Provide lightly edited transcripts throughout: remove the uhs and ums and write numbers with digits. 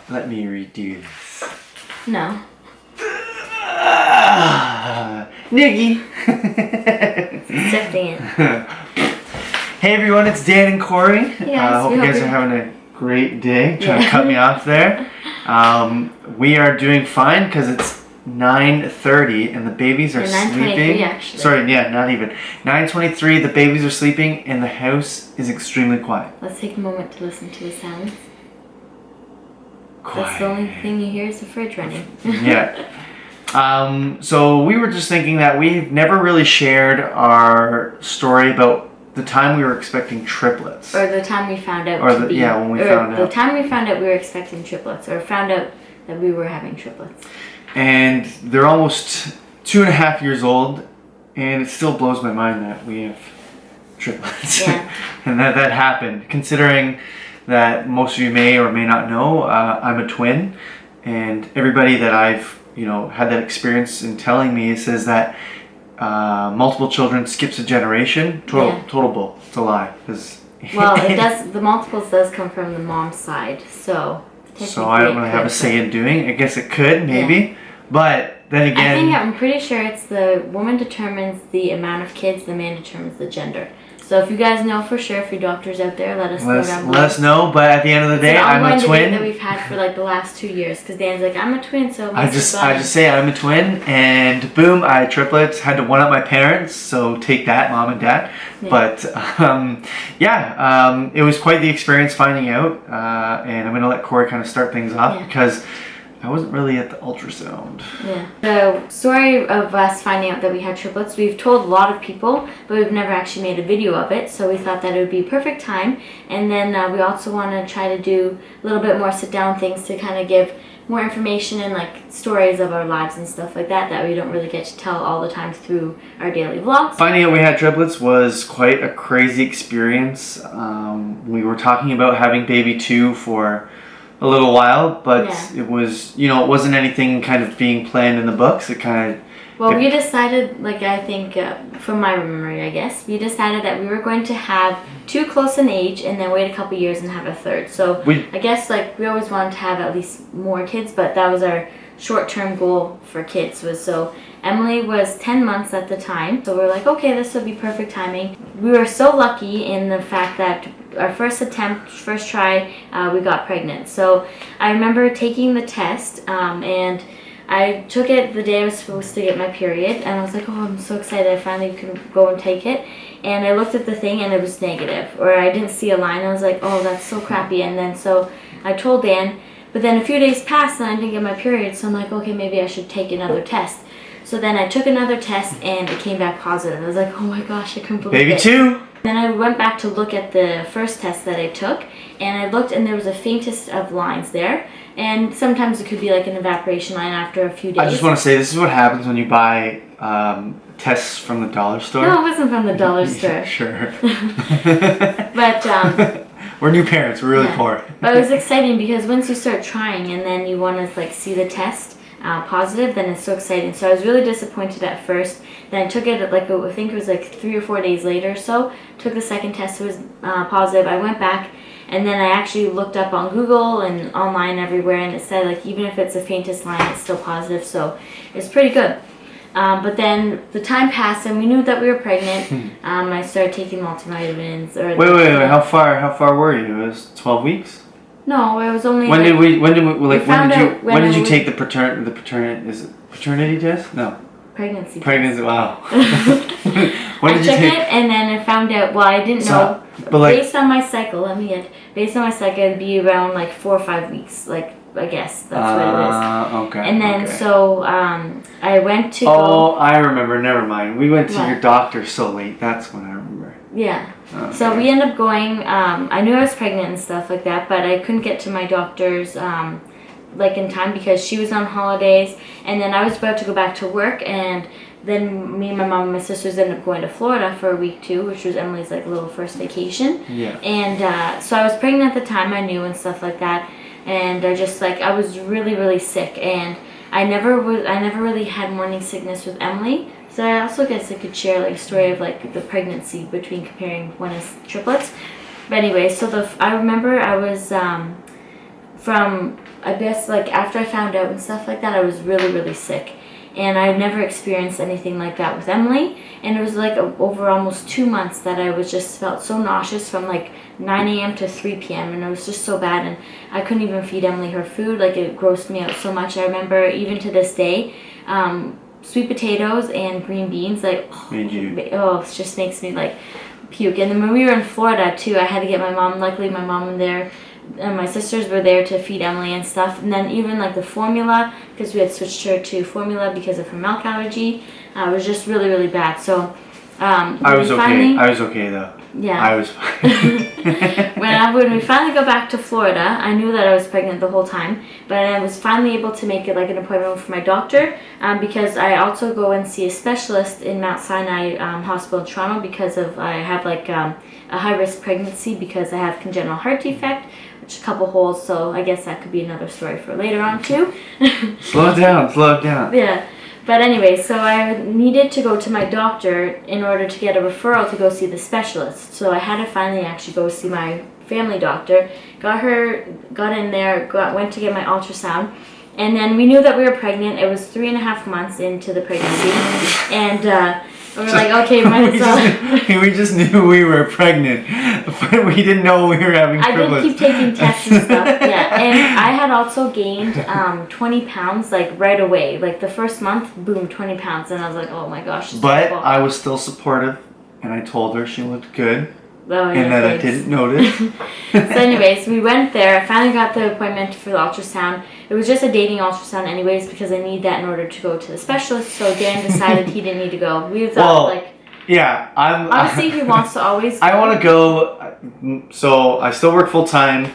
Let me redo this. No. Niggy! Accepting it. Hey everyone, it's Dan and Corrie. Yes, hope you guys are having a great day. Trying to cut me off there. We are doing fine because it's 9:30 and the babies are sleeping. Actually. Sorry, yeah, not even. 9:23, the babies are sleeping and the house is extremely quiet. Let's take a moment to listen to the sounds. Quiet. That's the only thing you hear is the fridge running. Yeah. So we were just thinking that we've never really shared our story about the time we were expecting triplets. Or the time we found out when we found out. The time we found out we were expecting triplets, or found out that we were having triplets. And they're almost 2.5 years old, and it still blows my mind that we have triplets. Yeah. And that happened, considering that most of you may or may not know, I'm a twin, and everybody that I've had that experience in telling me says that multiple children skips a generation. Total bull. It's a lie. Well, it does. The multiples does come from the mom's side, so I don't really have a say in doing. I guess it could, maybe, but then again, I'm pretty sure it's the woman determines the amount of kids, the man determines the gender. So if you guys know for sure, if you're doctors out there, let us know down below. Let us know. But at the end of the day, I'm a twin. That we've had for like the last 2 years, because Dan's like, I'm a twin, so I just say I'm a twin, and boom, I had triplets. Had to one up my parents, so take that, mom and dad. Yeah. But it was quite the experience finding out, and I'm gonna let Corrie kind of start things off because I wasn't really at the ultrasound. Yeah. The story of us finding out that we had triplets, we've told a lot of people, but we've never actually made a video of it, so we thought that it would be a perfect time. And then we also want to try to do a little bit more sit-down things to kind of give more information and like stories of our lives and stuff like that we don't really get to tell all the time through our daily vlogs. Finding out we had triplets was quite a crazy experience. We were talking about having baby 2 for a little while, but it was, it wasn't anything kind of being planned in the books. It kind of... Well, we decided, I think, from my memory, I guess, we decided that we were going to have 2 close in age and then wait a couple years and have a third. So I guess, we always wanted to have at least more kids, but that was our short-term goal for kids. So Emily was 10 months at the time, so we were like, okay, this will be perfect timing. We were so lucky in the fact that our first try, we got pregnant. So I remember taking the test, and I took it the day I was supposed to get my period, and I was like, oh, I'm so excited I finally can go and take it. And I looked at the thing and it was negative, or I didn't see a line. I was like, oh, that's so crappy. And then so I told Dan, but then a few days passed and I didn't get my period, so I'm like, okay, maybe I should take another test. So then I took another test and it came back positive. I was like, oh my gosh, I couldn't believe it. Baby 2! Then I went back to look at the first test that I took, and I looked and there was a faintest of lines there. And sometimes it could be like an evaporation line after a few days. I just want to say, this is what happens when you buy tests from the dollar store. No, it wasn't from the dollar store. Sure. But we're new parents. We're really poor. But it was exciting because once you start trying and then you want to see the test positive, then it's so exciting. So I was really disappointed at first. Then I took it I think it was 3 or 4 days later or so. Took the second test, it was positive. I went back and then I actually looked up on Google and online everywhere, and it said even if it's the faintest line, it's still positive. So it's pretty good. But then the time passed and we knew that we were pregnant. I started taking multivitamins. Wait. How far were you? It was 12 weeks? No, it was only. When did you take the paternity test? No. Pregnancy. Wow. I took it and then I found out. Well, I didn't know. But based on my cycle, based on my cycle, it'd be around 4 or 5 weeks. I guess that's what it is. Okay. And then so I went to. Oh, I remember. Never mind. We went to your doctor so late. That's when I remember. Yeah. Okay. So we ended up going. I knew I was pregnant and stuff like that, but I couldn't get to my doctor's in time because she was on holidays, and then I was about to go back to work, and then me and my mom and my sisters ended up going to Florida for a week too, which was Emily's little first vacation. Yeah. And so I was pregnant at the time, I knew, and stuff like that. And I just I was really, really sick, and I never really had morning sickness with Emily. So I also guess I could share a story of the pregnancy between comparing one as triplets. But anyway, so I remember I was from I guess like after I found out and stuff like that, I was really, really sick. And I had never experienced anything like that with Emily. And it was like over almost 2 months that I was just felt so nauseous from like 9 a.m. to 3 p.m. And it was just so bad. And I couldn't even feed Emily her food. Like it grossed me out so much. I remember even to this day, sweet potatoes and green beans, like, it just makes me like puke. And then when we were in Florida too, I had to get my mom, luckily my mom and my sisters were there to feed Emily and stuff. And then even like the formula, because we had switched her to formula because of her milk allergy, was just really, really bad. So I was okay. I was okay though. Yeah. I was fine. when we finally got back to Florida, I knew that I was pregnant the whole time, but I was finally able to make it like an appointment for my doctor, because I also go and see a specialist in Mount Sinai Hospital in Toronto because of I have like a high risk pregnancy because I have congenital heart defect, which a couple holes. So I guess that could be another story for later on too. Slow it down. Yeah. But anyway, so I needed to go to my doctor in order to get a referral to go see the specialist. So I had to finally actually go see my family doctor. Got in there, went to get my ultrasound. And then we knew that we were pregnant. It was 3.5 months into the pregnancy. And we were like, okay, might as well. We just knew we were pregnant, but we didn't know we were having triplets. I did keep taking tests and stuff, yeah. And I had also gained 20 pounds, like, right away. Like, the first month, boom, 20 pounds. And I was like, oh my gosh. But I was still supportive, and I told her she looked good. Oh, yeah, and that I didn't notice. So anyways, we went there. I finally got the appointment for the ultrasound. It was just a dating ultrasound anyways because I need that in order to go to the specialist. So Dan decided he didn't need to go. We thought yeah, obviously he wants to always go. I want to go. So I still work full time.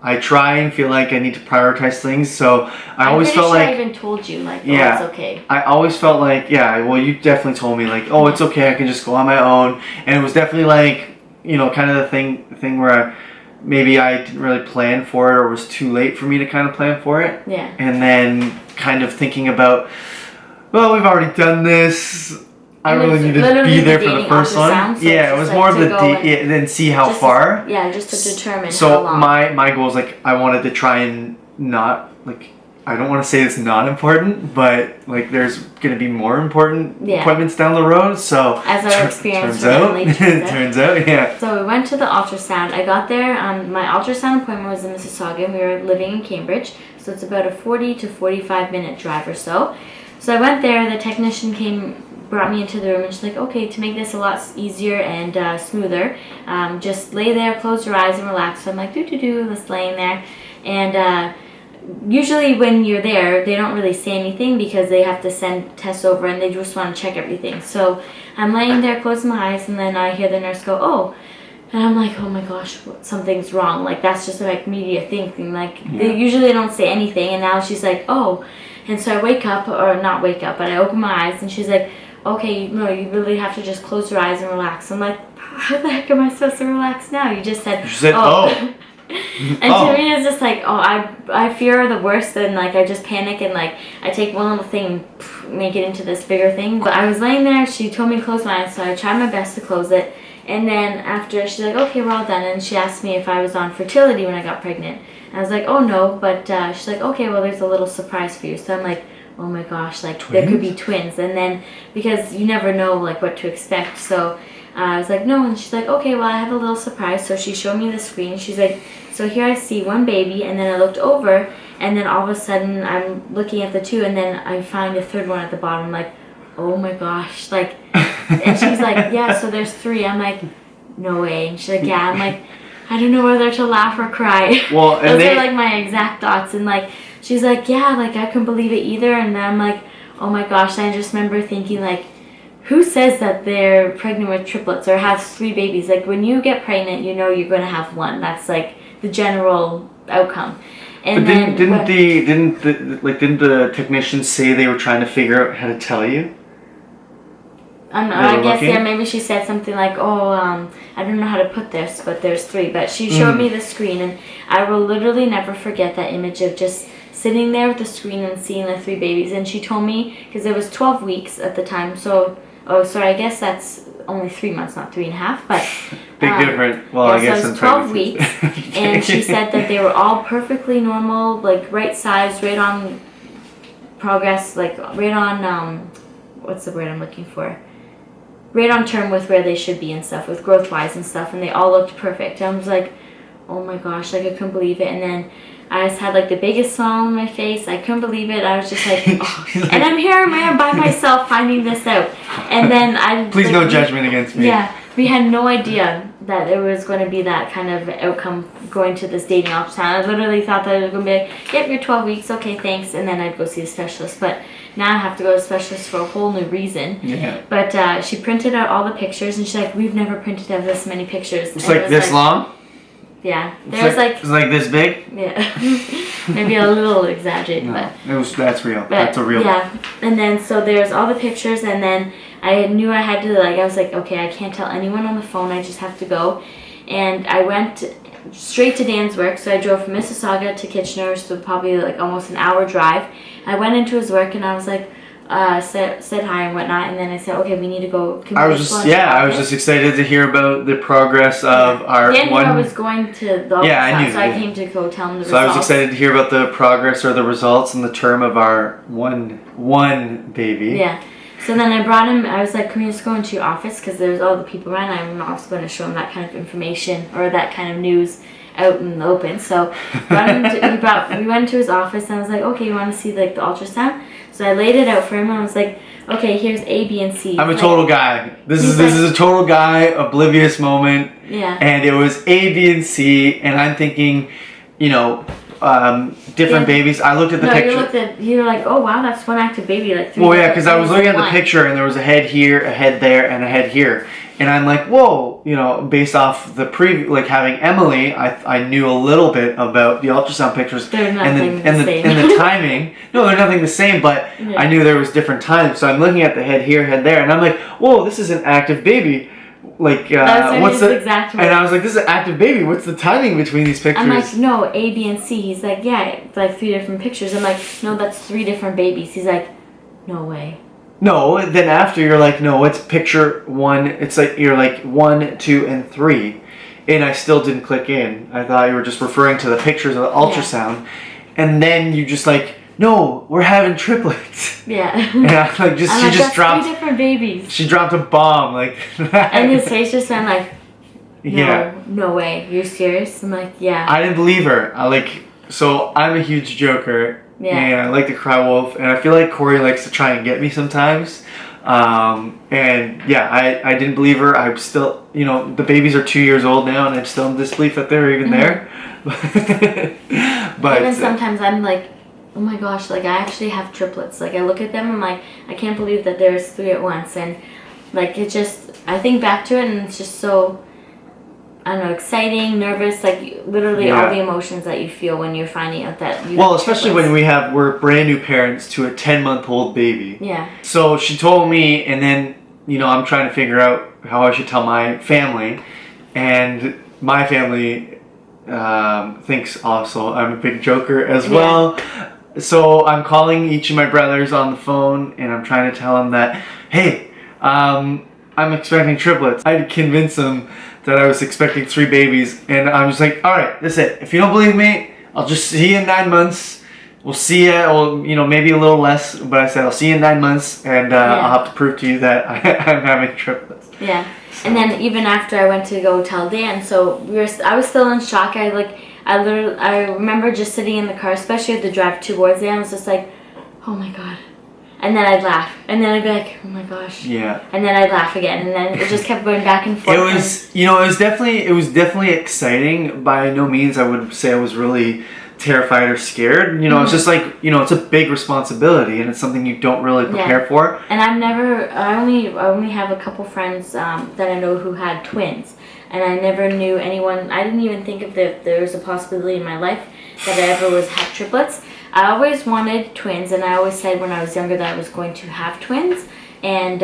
I try and feel like I need to prioritize things. So I always felt like I even told you like, yeah, it's okay. I always felt like, yeah, well, you definitely told me like, oh, it's okay, I can just go on my own. And it was definitely like, kind of the thing where maybe I didn't really plan for it or it was too late for me to kind of plan for it. Yeah. And then kind of thinking about, well, we've already done this. I really need to be there for the first one. So yeah, it was more of the then see how far. Just to determine how long. My goal is like I wanted to try and not like I don't want to say it's not important, but like there's gonna be more important appointments down the road. So as our experience turns out, yeah. So we went to the ultrasound. I got there. My ultrasound appointment was in Mississauga, and we were living in Cambridge, so it's about a 40 to 45 minute drive or so. So I went there. The technician brought me into the room and she's like, okay, to make this a lot easier and smoother, just lay there, close your eyes and relax. So I'm like, just laying there. And usually when you're there, they don't really say anything because they have to send tests over and they just want to check everything. So I'm laying there, closing my eyes, and then I hear the nurse go, oh. And I'm like, oh my gosh, something's wrong. Like, that's just like media thinking. Like, they usually don't say anything. And now she's like, oh. And so I wake up, or not wake up, but I open my eyes and she's like, okay, no, you really have to just close your eyes and relax. I'm like, how the heck am I supposed to relax now? You just said, oh. And to me, it's just like, I fear the worst, and like I just panic and like I take one little thing and make it into this bigger thing. But I was laying there, she told me to close my eyes, so I tried my best to close it. And then after, she's like, okay, we're all done. And she asked me if I was on fertility when I got pregnant. And I was like, oh no, but she's like, okay, well, there's a little surprise for you. So I'm like, oh my gosh, like twins? There could be twins. And then because you never know like what to expect, so I was like, no. And she's like, okay, well, I have a little surprise. So she showed me the screen. She's like, so here I see one baby, and then I looked over, and then all of a sudden I'm looking at the two, and then I find a third one at the bottom. I'm like, oh my gosh, like, and she's like, yeah, so there's 3. I'm like, no way. And she's like, yeah. I'm like, I don't know whether to laugh or cry. Well, and those are like my exact thoughts. And like, she's like, yeah, like I couldn't believe it either. And then I'm like, oh my gosh. And I just remember thinking like, who says that they're pregnant with triplets or have 3 babies? Like when you get pregnant, you know you're going to have 1. That's like the general outcome. And but didn't the technicians say they were trying to figure out how to tell you? I guess, yeah, maybe she said something like, oh, I don't know how to put this, but there's 3. But she showed me the screen, and I will literally never forget that image of just sitting there with the screen and seeing the 3 babies. And she told me, because it was 12 weeks at the time, so, I guess that's only 3 months, not 3.5, but big difference. Well, yeah, I guess so in it's 12 pregnancies. weeks, and she said that they were all perfectly normal, like right size, right on progress, like right on what's the word I'm looking for? Right on term with where they should be and stuff, with growth wise and stuff, and they all looked perfect. I was like, oh my gosh, like I couldn't believe it. And then I just had like the biggest smile on my face. I couldn't believe it. I was just like, oh. And I'm here by myself finding this out. And then Please like, no judgment against me. Yeah, we had no idea that it was going to be that kind of outcome going to this dating ultrasound. I literally thought that it was going to be like, yep, you're 12 weeks, okay, thanks, and then I'd go see a specialist. But now I have to go to a specialist for a whole new reason. Yeah. But she printed out all the pictures, and she's like, we've never printed out this many pictures. It's like this long? Yeah. There was like... It's like this big? Yeah. Maybe a little exaggerated, no, but... That's real. That's a real... Yeah. And then, so there's all the pictures, and then I knew I had to, like, I was like, okay, I can't tell anyone on the phone, I just have to go. And I went straight to Dan's work, so I drove from Mississauga to Kitchener, so probably like almost an hour drive. I went into his work, and I was like, said hi and whatnot, and then I said, okay, we need to go. I was just excited to hear about the progress of our Dan one. knew I was going to the ultrasound, I knew. So I came to go tell him the results. So I was excited to hear about the progress or the results and the term of our one baby. Yeah. So then I brought him. I was like, "Can we just go into your office? Because there's all the people around. I'm not going to show him that kind of information or that kind of news out in the open." So we went to his office, and I was like, "Okay, you want to see like the ultrasound?" So I laid it out for him, and I was like, "Okay, here's A, B, and C." I'm a total guy. This is a total guy oblivious moment. Yeah. And it was A, B, and C, and I'm thinking, different babies. I looked at the picture. You were like, oh wow, that's one active baby, like 3. Well, yeah, because I was looking at the picture, and there was a head here, a head there, and a head here, and I'm like, whoa, based off the like having Emily, I knew a little bit about the ultrasound pictures they're nothing and the timing. No, they're nothing the same, but yeah. I knew there was different times. So I'm looking at the head here, head there, and I'm like, whoa, this is an active baby. Like, what's the exact word. And I was like, this is an active baby. What's the timing between these pictures? I'm like, no, A, B, and C. He's like, yeah, it's like 3 different pictures. I'm like, no, that's 3 different babies. He's like, no way. No, then after you're like, no, it's picture 1. It's like, you're like 1, 2, and 3. And I still didn't click in. I thought you were just referring to the pictures of the ultrasound. Yeah. And then you just like, no, we're having triplets. Yeah. And I like just she just dropped 3 different babies. She dropped a bomb like that. And his face just went like, no way, you're serious? I'm like, yeah. I didn't believe her. So I'm a huge joker. Yeah. And I like to cry wolf, and I feel like Corrie likes to try and get me sometimes. And yeah, I didn't believe her. I'm still, the babies are 2 years old now, and I'm still in disbelief that they're even there. But even sometimes I'm like, oh my gosh, like I actually have triplets. Like I look at them, I'm like, I can't believe that there's 3 at once. And like it just, I think back to it, and it's just so, I don't know, exciting, nervous, like literally all the emotions that you feel when you're finding out that you have especially triplets. when we're brand new parents to a 10-month-old baby. Yeah. So she told me, and then, I'm trying to figure out how I should tell my family. And my family thinks also I'm a big joker as well. So I'm calling each of my brothers on the phone, and I'm trying to tell them that, hey, I'm expecting triplets. I had to convince them that I was expecting 3 babies, and I'm just like, all right, that's it. If you don't believe me, I'll just see you in 9 months. We'll see you, maybe a little less, but I said I'll see you in 9 months, and I'll have to prove to you that I'm having triplets. Yeah, so. And then even after I went to go tell Dan, so I was still in shock. I remember just sitting in the car, especially at the drive towards there, I was just like, oh my god. And then I'd laugh. And then I'd be like, oh my gosh. Yeah. And then I'd laugh again. And then it just kept going back and forth. It was definitely exciting. By no means I would say I was really terrified or scared. It's just like, it's a big responsibility, and it's something you don't really prepare for. And I only have a couple friends that I know who had twins. And I never knew anyone, I didn't even think if there was a possibility in my life that I ever have triplets. I always wanted twins, and I always said when I was younger that I was going to have twins. And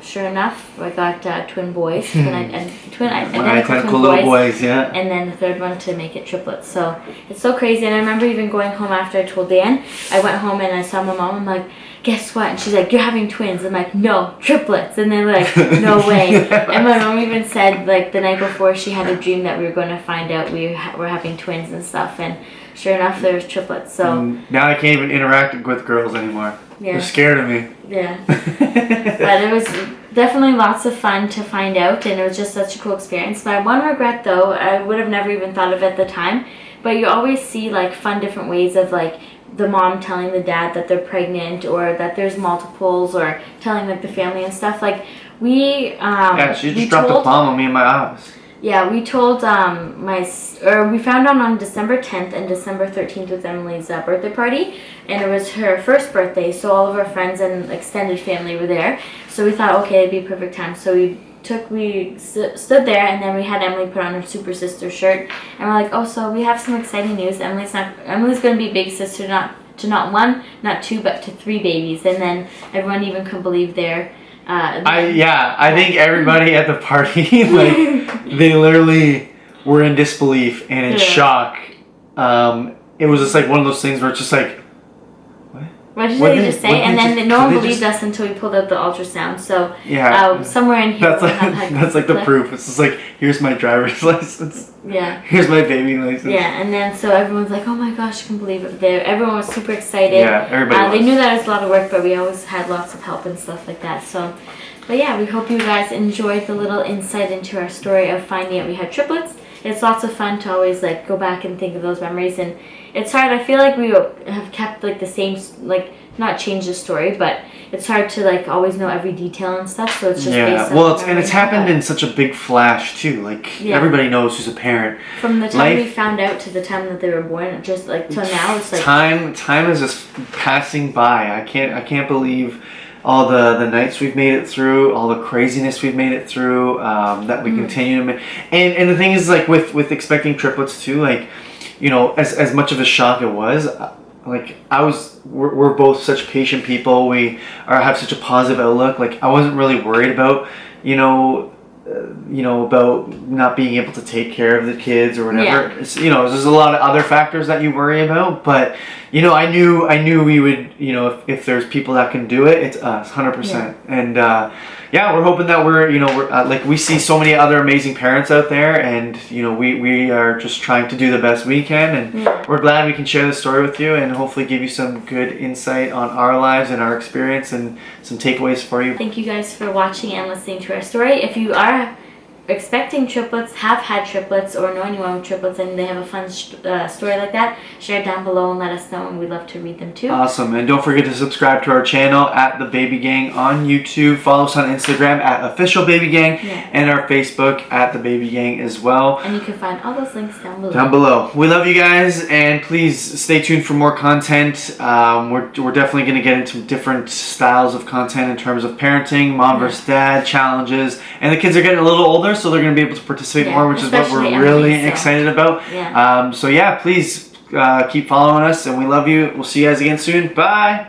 sure enough, I got twin boys, identical little boys, yeah. And then the third one to make it triplets. So it's so crazy. And I remember even going home after I told Dan. I went home and I saw my mom. I'm like, guess what? And she's like, you're having twins. I'm like, no, triplets. And they're like, no way. And my mom even said, like, the night before she had a dream that we were going to find out we were having twins and stuff. And sure enough, there was triplets. So now I can't even interact with girls anymore. Yeah. They're scared of me. Yeah. But it was definitely lots of fun to find out, and it was just such a cool experience. My one regret, though, I would have never even thought of at the time, but you always see, like, fun different ways of, like, the mom telling the dad that they're pregnant, or that there's multiples, or telling, like, the family and stuff. Like, we yeah, she just dropped a bomb on me in my office. Yeah, we told we found out on December 10th, and December 13th was Emily's birthday party, and it was her first birthday, so all of our friends and extended family were there. So we thought, okay, it'd be a perfect time. So we stood there, and then we had Emily put on her super sister shirt, and we're like, oh, so we have some exciting news. Emily's going to be big sister, not one, not two, but to 3 babies. And then everyone even couldn't believe I think everybody at the party, like, they literally were in disbelief and in shock. It was just like one of those things where it's just like, what did they just say? And then no one believed us until we pulled out the ultrasound. So somewhere in here that's like the proof. It's just like, here's my driver's license. Yeah. Here's my baby license. Yeah, and then so everyone's like, oh my gosh, I can't believe it. Everyone was super excited. Yeah, everybody was. They knew that it was a lot of work, but we always had lots of help and stuff like that. So, but yeah, we hope you guys enjoyed the little insight into our story of finding out we had triplets. It's lots of fun to always, like, go back and think of those memories, and it's hard. I feel like we have kept, like, the same, like, not changed the story, but it's hard to, like, always know every detail and stuff. So it's just based on it's happened in such a big flash too. Like, everybody knows who's a parent. From the time we found out to the time that they were born, just like till now, it's like time is just passing by. I can't believe all the nights we've made it through, all the craziness we've made it through, that we continue to make. And the thing is, like, with expecting triplets too, like, you know, as much of a shock it was, like, we're both such patient people. We have such a positive outlook. Like, I wasn't really worried about, about not being able to take care of the kids or whatever. Yeah. It's, there's a lot of other factors that you worry about, but I knew we would, if there's people that can do it, it's us, 100%. Yeah. And we're hoping that we're like, we see so many other amazing parents out there, and we are just trying to do the best we can, and we're glad we can share this story with you and hopefully give you some good insight on our lives and our experience and some takeaways for you. Thank you guys for watching and listening to our story. If you are expecting triplets, have had triplets, or know anyone with triplets and they have a fun story like that, share it down below and let us know, and we'd love to read them too. Awesome. And don't forget to subscribe to our channel at The Baby Gang on YouTube. Follow us on Instagram at Official Baby Gang, and our Facebook at The Baby Gang as well. And you can find all those links down below. We love you guys, and please stay tuned for more content. We're definitely going to get into different styles of content in terms of parenting, mom versus dad, challenges, and the kids are getting a little older, so they're going to be able to participate more, which is what we're really excited about. Please keep following us, and we love you. We'll see you guys again soon. Bye.